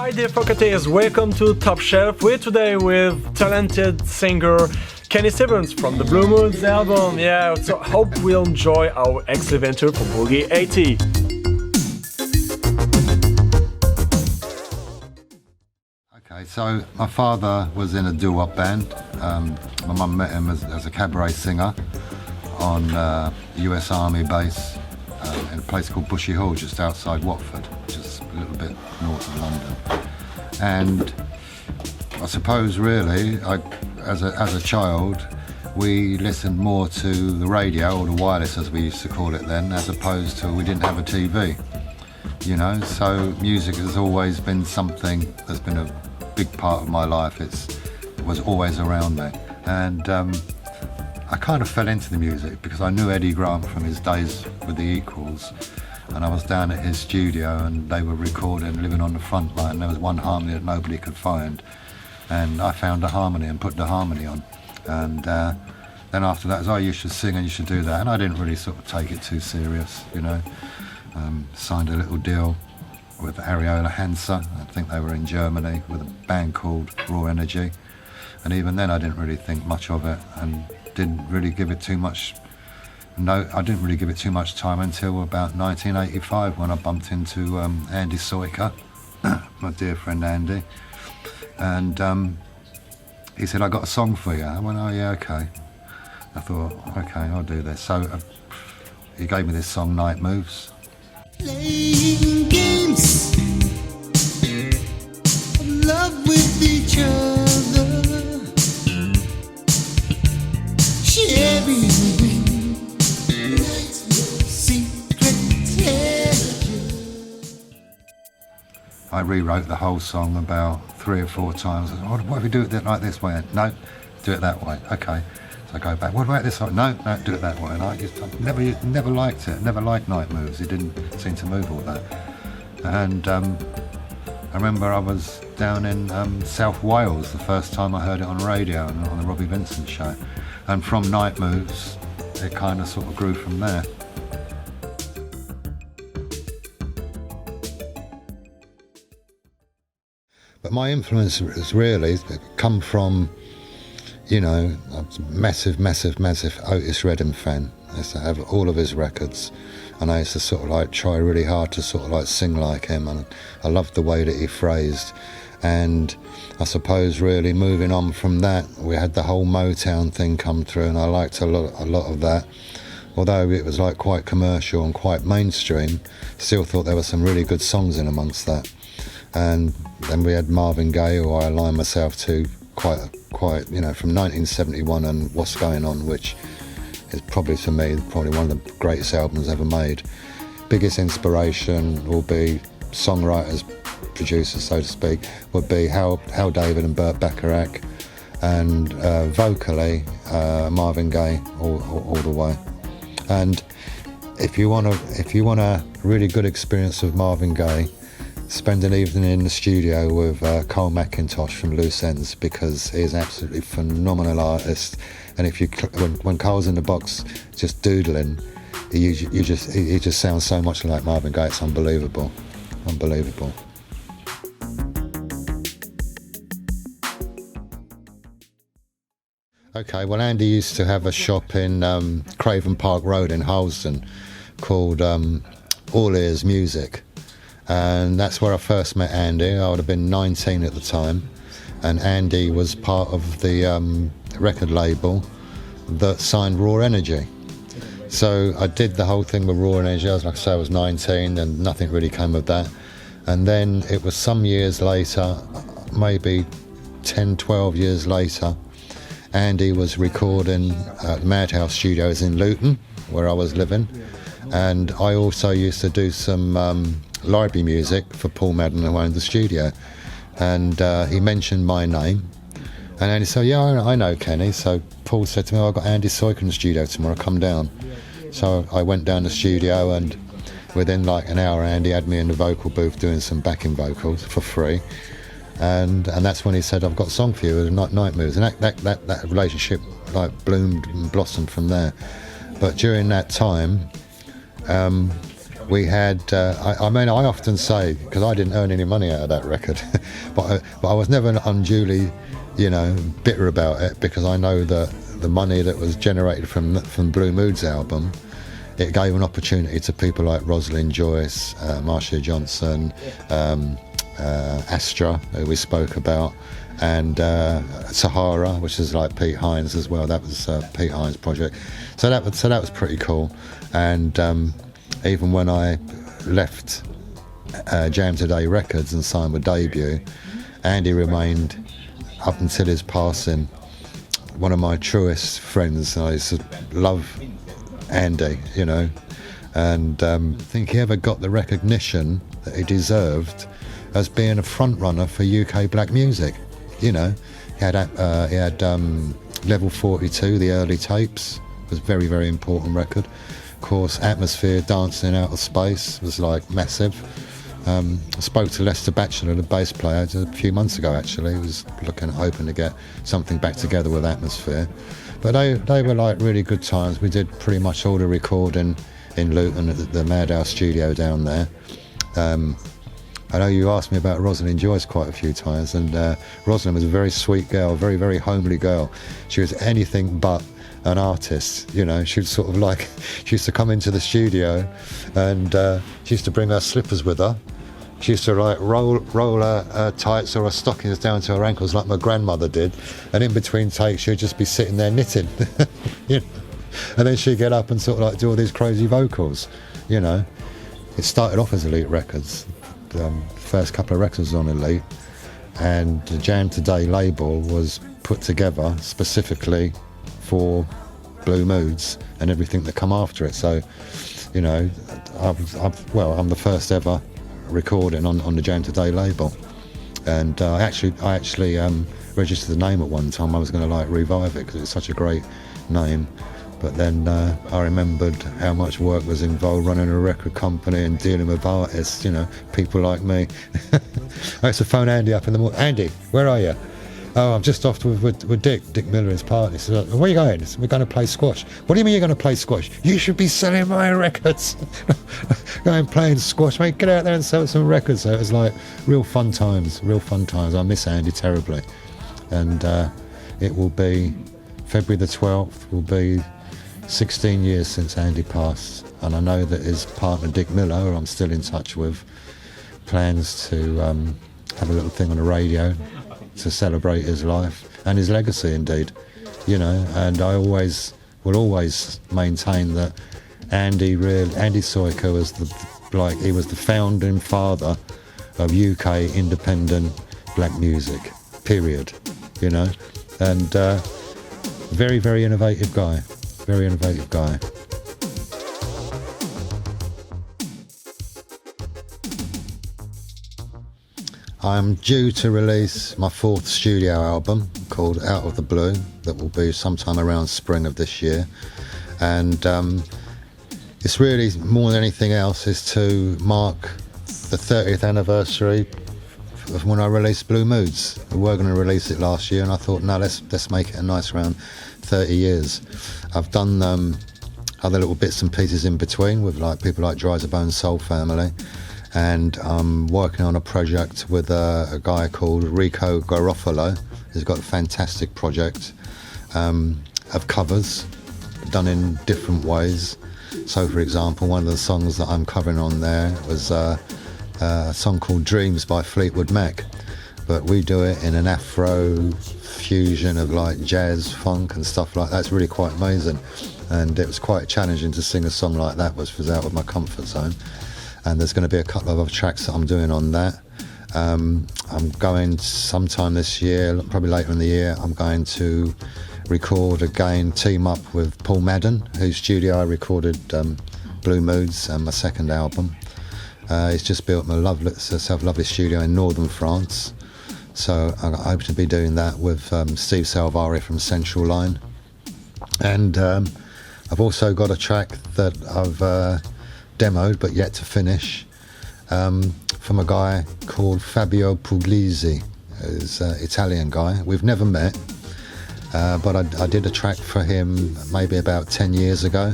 Hi dear Focateers, welcome to Top Shelf. We're today with talented singer Keni Stevens from the Blue Moods album. Yeah, so hope we'll enjoy our ex-adventure for Boogie 80. Okay, so my father was in a doo-wop band. My mum met him as a cabaret singer on US Army base in a place called Bushy Hall, just outside Watford, which is a little bit north of London. And I suppose really, as a child, we listened more to the radio, or the wireless as we used to call it then, as opposed to we didn't have a TV. You know, so music has always been something that's been a big part of my life. It was always around me. And I kind of fell into the music because I knew Eddie Grant from his days with the Equals, and I was down at his studio and they were recording Living on the Front Line. There was one harmony that nobody could find, and I found a harmony and put the harmony on. And then after that, it was, oh, you should sing and you should do that. And I didn't really sort of take it too serious, you know. Signed a little deal with Ariola Hansa. I think they were in Germany with a band called Raw Energy. And even then I didn't really think much of it and didn't really give it too much. No, I didn't really give it too much time until about 1985 when I bumped into Andy Soika, my dear friend Andy. And he said, I got a song for you. I went, oh yeah, okay. I thought, okay, I'll do this. So he gave me this song, Night Moves. Playing games of love with each other, sharing secret pleasure. I rewrote the whole song about 3 or 4 times. I said, what if we do it like this way? No, do it that way. Okay. So I go back, what about this side? No, do it that way. And I never liked it, never liked Night Moves. It didn't seem to move all that. And I remember I was down in South Wales the first time I heard it on radio and on the Robbie Vincent show. And from Night Moves, it kind of sort of grew from there. But my influence has really come from, you know, I was a massive Otis Redding fan. I used to have all of his records, and I used to sort of like try really hard to sort of like sing like him, and I loved the way that he phrased. And I suppose really moving on from that, we had the whole Motown thing come through, and I liked a lot of that. Although it was like quite commercial and quite mainstream, still thought there were some really good songs in amongst that. And then we had Marvin Gaye, who I align myself to quite, you know, from 1971 and What's Going On, which is probably, to me, probably one of the greatest albums ever made. Biggest inspiration will be songwriters, producers, so to speak, would be Hal David and Burt Bacharach, and vocally Marvin Gaye all the way. And if you want a really good experience of Marvin Gaye, spend an evening in the studio with Cole McIntosh from Loose Ends, because he's an absolutely phenomenal artist. And if when Cole's in the box just doodling, he just sounds so much like Marvin Gaye. It's unbelievable. Okay, well, Andy used to have a shop in Craven Park Road in Harlesden called All Ears Music. And that's where I first met Andy. I would have been 19 at the time, and Andy was part of the record label that signed Raw Energy. So I did the whole thing with Raw Energy. Like I say, I was 19 and nothing really came of that. And then it was some years later, maybe 10, 12 years later, Andy was recording at the Madhouse Studios in Luton, where I was living. And I also used to do some library music for Paul Madden, who owned the studio, and he mentioned my name, and Andy said, yeah, I know Keni. So Paul said to me, I've got Andy Soika in the studio tomorrow, come down. So I went down the studio, and within like an hour Andy had me in the vocal booth doing some backing vocals for free, and that's when he said, I've got a song for you, Night Moves. And that relationship like bloomed and blossomed from there. But during that time we had, I mean, I often say, because I didn't earn any money out of that record, but I was never unduly, bitter about it, because I know that the money that was generated from Blue Moods album, it gave an opportunity to people like Rosalind Joyce, Marcia Johnson, Astra, who we spoke about, and Sahara, which is like Pete Hines as well. That was Pete Hines' project. So that was pretty cool. And even when I left Jam Today Records and signed with Debut, Andy remained, up until his passing, one of my truest friends. I used to love Andy, and I think he ever got the recognition that he deserved as being a front runner for UK black music. He had Level 42, the early tapes, was a very, very important record. Of course, Atmosphere, Dancing in Outer Space was like massive. I spoke to Lester Batchelor, the bass player, a few months ago actually. He was hoping to get something back together with Atmosphere. But they were like really good times. We did pretty much all the recording in Luton at the Madhouse studio down there. I know you asked me about Rosalind Joyce quite a few times, and Rosalind was a very sweet girl, very, very homely girl. She was anything but an artist, She was sort of like, she used to come into the studio, and she used to bring her slippers with her. She used to like roll her tights or her stockings down to her ankles like my grandmother did, and in between takes she'd just be sitting there knitting, and then she'd get up and sort of like do all these crazy vocals, It started off as Elite Records. First couple of records on Elite, and the Jam Today label was put together specifically for Blue Moods and everything that come after it. So, I'm the first ever recording on the Jam Today label, and I actually registered the name at one time. I was going to like revive it because it's such a great name. But then I remembered how much work was involved running a record company and dealing with artists, people like me. I used to phone Andy up in the morning. Andy, where are you? Oh, I'm just off with Dick Miller, his partner. He said, where are you going? We're going to play squash. What do you mean you're going to play squash? You should be selling my records. Going playing squash, mate, get out there and sell some records. So it was like real fun times. I miss Andy terribly. And it will be February the 12th, will be 16 years since Andy passed, and I know that his partner Dick Miller, who I'm still in touch with, plans to have a little thing on the radio to celebrate his life and his legacy indeed, and I will always maintain that Andy Soika was he was the founding father of UK independent black music, period, and very, very innovative guy. Very innovative guy. I'm due to release my 4th studio album called Out of the Blue, that will be sometime around spring of this year, and it's really, more than anything else, is to mark the 30th anniversary of when I released Blue Moods. We were going to release it last year, and I thought, no, let's make it a nice round 30 years. I've done other little bits and pieces in between with like people like Dry as a Bone Soul Family, and I'm working on a project with a guy called Rico Garofalo. He's got a fantastic project of covers done in different ways. So for example, one of the songs that I'm covering on there was a song called Dreams by Fleetwood Mac, but we do it in an Afro fusion of like jazz, funk and stuff like that. It's really quite amazing, and it was quite challenging to sing a song like that, was out of my comfort zone. And there's going to be a couple of other tracks that I'm doing on that. I'm going sometime this year, probably later in the year, I'm going to record again, team up with Paul Madden, whose studio I recorded Blue Moods and my second album. He's just built a lovely studio in northern France. So I hope to be doing that with Steve Salvari from Central Line. And I've also got a track that I've demoed but yet to finish from a guy called Fabio Puglisi, who's an Italian guy. We've never met, but I did a track for him maybe about 10 years ago.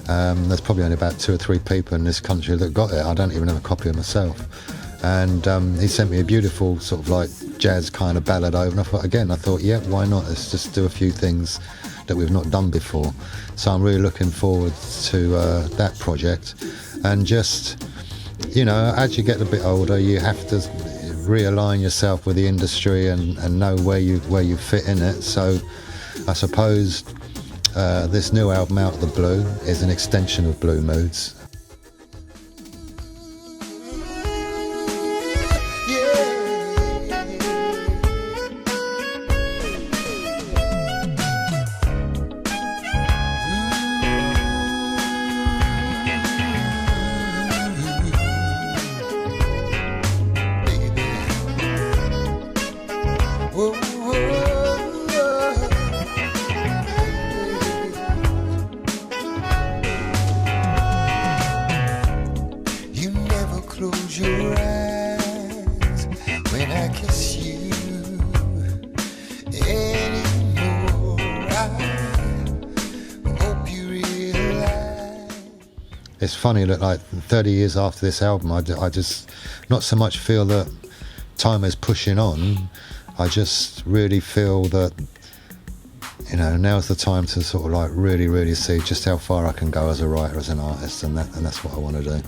There's probably only about 2 or 3 people in this country that got it. I don't even have a copy of myself. And he sent me a beautiful sort of like jazz kind of ballad over, and I thought, yeah, why not? Let's just do a few things that we've not done before. So I'm really looking forward to that project. And just, you know, as you get a bit older, you have to realign yourself with the industry and know where you fit in it. So I suppose this new album, Out of the Blue, is an extension of Blue Moods. Close your eyes when I kiss you anymore. I hope you realize. It's funny that like 30 years after this album, I just not so much feel that time is pushing on. I just really feel that, you know, now's the time to sort of like really see just how far I can go as a writer, as an artist, and that's what I want to do.